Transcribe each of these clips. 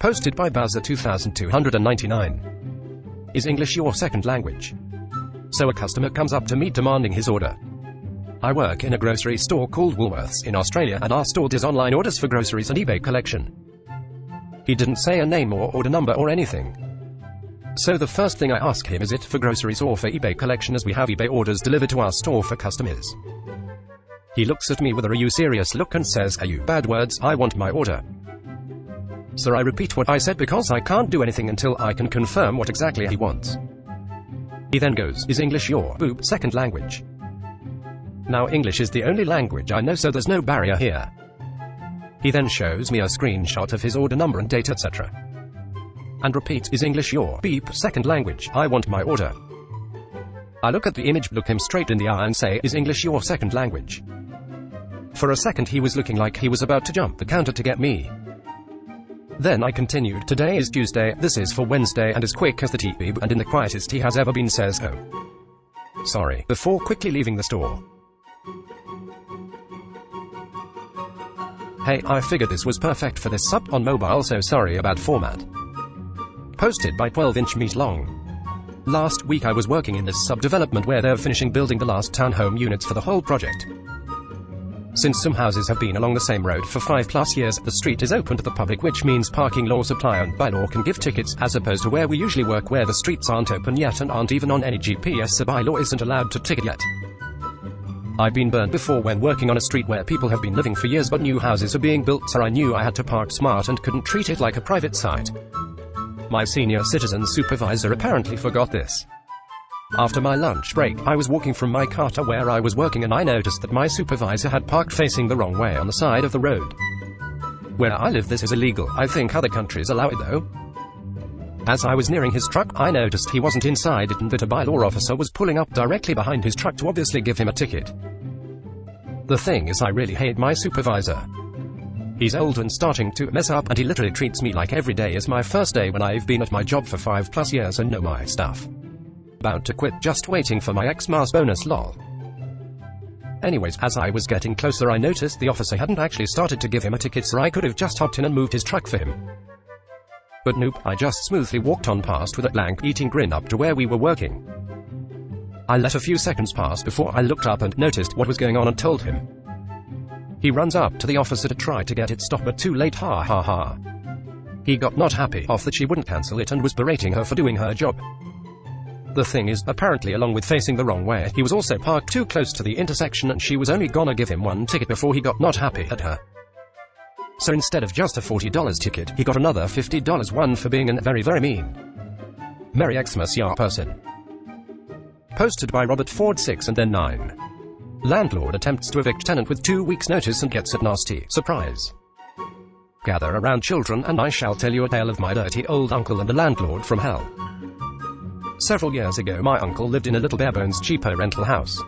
Posted by Bowser 2299. Is English your second language? So a customer comes up to me demanding his order. I work in a grocery store called Woolworths in Australia, and our store does online orders for groceries and eBay collection. He didn't say a name or order number or anything. So the first thing I ask him, is it for groceries or for eBay collection, as we have eBay orders delivered to our store for customers. He looks at me with a "Are you serious" look and says, "Are you bad words, I want my order." So I repeat what I said because I can't do anything until I can confirm what exactly he wants. He then goes, "Is English your second language?" Now English is the only language I know, so there's no barrier here. He then shows me a screenshot of his order number and date, etc. And repeats, "Is English your second language, I want my order." I look at the image, look him straight in the eye and say, "Is English your second language?" For a second he was looking like he was about to jump the counter to get me. Then I continued, "Today is Tuesday, this is for Wednesday," and as quick as the teep and in the quietest he has ever been says, "Oh, sorry," before quickly leaving the store. Hey, I figured this was perfect for this sub on mobile, so sorry about format. Posted by 12-inch meat long. Last week I was working in this sub-development where they're finishing building the last townhome units for the whole project. Since some houses have been along the same road for 5+ years, the street is open to the public, which means parking laws apply and by law can give tickets, as opposed to where we usually work where the streets aren't open yet and aren't even on any GPS, so by law isn't allowed to ticket yet. I've been burned before when working on a street where people have been living for years but new houses are being built, so I knew I had to park smart and couldn't treat it like a private site. My senior citizen supervisor apparently forgot this. After my lunch break, I was walking from my car to where I was working and I noticed that my supervisor had parked facing the wrong way on the side of the road. Where I live this is illegal. I think other countries allow it though. As I was nearing his truck, I noticed he wasn't inside it and that a bylaw officer was pulling up directly behind his truck to obviously give him a ticket. The thing is, I really hate my supervisor. He's old and starting to mess up, and he literally treats me like every day is my first day when I've been at my job for 5+ years and know my stuff. About to quit, just waiting for my Xmas bonus lol. Anyways, as I was getting closer I noticed the officer hadn't actually started to give him a ticket, so I could have just hopped in and moved his truck for him. But nope, I just smoothly walked on past with a blank eating grin up to where we were working. I let a few seconds pass before I looked up and noticed what was going on and told him. He runs up to the officer to try to get it stopped, but too late, ha ha ha. He got not happy off that she wouldn't cancel it and was berating her for doing her job. The thing is, apparently along with facing the wrong way, he was also parked too close to the intersection and she was only gonna give him one ticket before he got not happy at her. So instead of just a $40 ticket, he got another $50 one for being a very mean. Merry Xmas ya person. Posted by Robert Ford 6 and then 9. Landlord attempts to evict tenant with 2 weeks notice and gets a nasty surprise. Gather around children and I shall tell you a tale of my dirty old uncle and the landlord from hell. Several years ago my uncle lived in a little barebones cheaper rental house.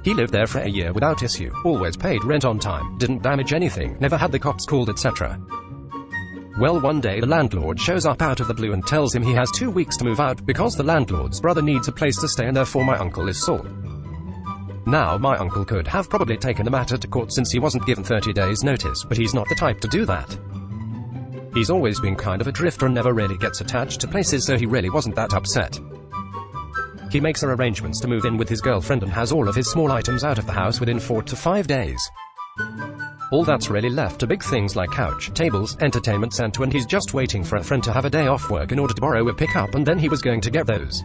He lived there for a year without issue, always paid rent on time, didn't damage anything, never had the cops called, etc. Well, one day the landlord shows up out of the blue and tells him he has 2 weeks to move out because the landlord's brother needs a place to stay and therefore my uncle is sore. Now my uncle could have probably taken the matter to court since he wasn't given 30 days notice, but he's not the type to do that. He's always been kind of a drifter and never really gets attached to places, so he really wasn't that upset. He makes arrangements to move in with his girlfriend and has all of his small items out of the house within 4 to 5 days. All that's really left are big things like couch, tables, entertainment center, and he's just waiting for a friend to have a day off work in order to borrow a pickup, and then he was going to get those.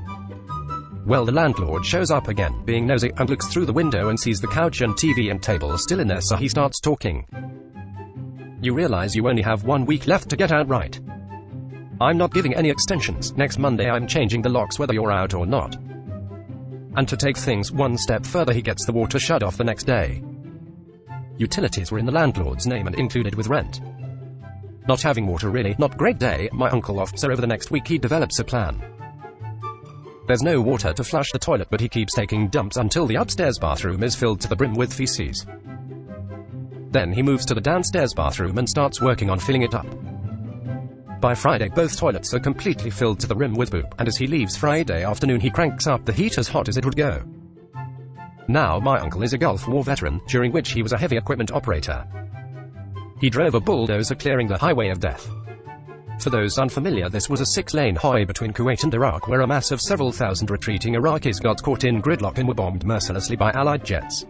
Well, the landlord shows up again, being nosy, and looks through the window and sees the couch and TV and table still in there, so he starts talking. You realize you only have 1 week left to get out, right? I'm not giving any extensions. Next Monday I'm changing the locks whether you're out or not. And to take things one step further, he gets the water shut off the next day. Utilities were in the landlord's name and included with rent. Not having water really, not great day, my uncle off, so over the next week he develops a plan. There's no water to flush the toilet, but he keeps taking dumps until the upstairs bathroom is filled to the brim with feces. Then he moves to the downstairs bathroom and starts working on filling it up. By Friday both toilets are completely filled to the rim with poop, and as he leaves Friday afternoon he cranks up the heat as hot as it would go. Now my uncle is a Gulf War veteran, during which he was a heavy equipment operator. He drove a bulldozer clearing the highway of death. For those unfamiliar, this was a 6-lane highway between Kuwait and Iraq where a mass of several thousand retreating Iraqis got caught in gridlock and were bombed mercilessly by Allied jets.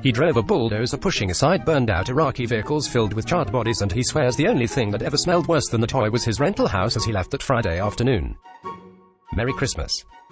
He drove a bulldozer pushing aside burned-out Iraqi vehicles filled with charred bodies, and he swears the only thing that ever smelled worse than the toy was his rental house as he left that Friday afternoon. Merry Christmas.